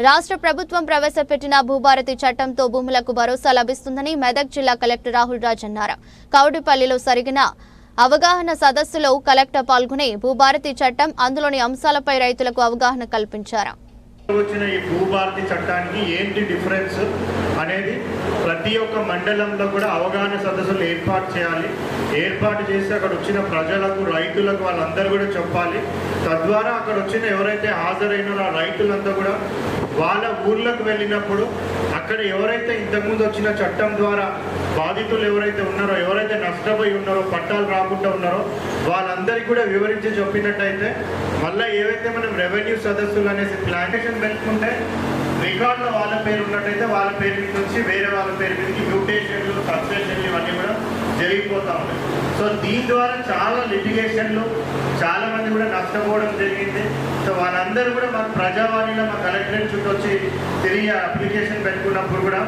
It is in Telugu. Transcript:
రాష్ట్ర ప్రభుత్వం ప్రవేశపెట్టిన భూభారతి చట్టంతో భూములకు భరోసా లభిస్తుందని మెదక్ జిల్లా కలెక్టర్ రాహుల్ రాజ్ అన్నారు. కౌడిపల్లిలో జరిగిన అవగాహన సదస్సులో కలెక్టర్ పాల్గొని భూభారతి చట్టం అందులోని అంశాలపై రైతులకు అవగాహన కల్పించారు. వచ్చిన ఈ భూభారతి చట్టానికి ఏంటి డిఫరెన్స్ అనేది ప్రతి ఒక్క మండలంలో కూడా అవగాహన సదస్సులు ఏర్పాటు చేయాలి. ఏర్పాటు చేసి అక్కడ వచ్చిన ప్రజలకు, రైతులకు వాళ్ళందరూ కూడా చెప్పాలి. తద్వారా అక్కడ వచ్చిన ఎవరైతే హాజరైనారో ఆ రైతులంతా కూడా వాళ్ళ ఊర్లకు వెళ్ళినప్పుడు అక్కడ ఎవరైతే ఇంతకుముందు వచ్చిన చట్టం ద్వారా బాధితులు ఎవరైతే ఉన్నారో, ఎవరైతే నష్టపోయి ఉన్నారో, పట్టాలు రాకుండా ఉన్నారో వాళ్ళందరికీ కూడా వివరించి చెప్పినట్టయితే మళ్ళీ ఏవైతే మనం రెవెన్యూ సదస్సులు అనేసి ప్లాంటేషన్ పెట్టుకుంటే రికార్డులో వాళ్ళ పేరు ఉన్నట్టయితే వాళ్ళ పేరు మీద నుంచి వేరే వాళ్ళ పేరు మీదకి మ్యూటేషన్లు, సబ్స్టేషన్లు ఇవన్నీ కూడా జరిగిపోతూ ఉన్నాయి. సో దీని ద్వారా చాలా లిటిగేషన్లు, చాలా మంది కూడా నష్టపోవడం జరిగింది. సో వాళ్ళందరూ కూడా మా ప్రజావాణిలో మా కలెక్టరేట్ చుట్టూ వచ్చి తిరిగి అప్లికేషన్ పెట్టుకున్నప్పుడు కూడా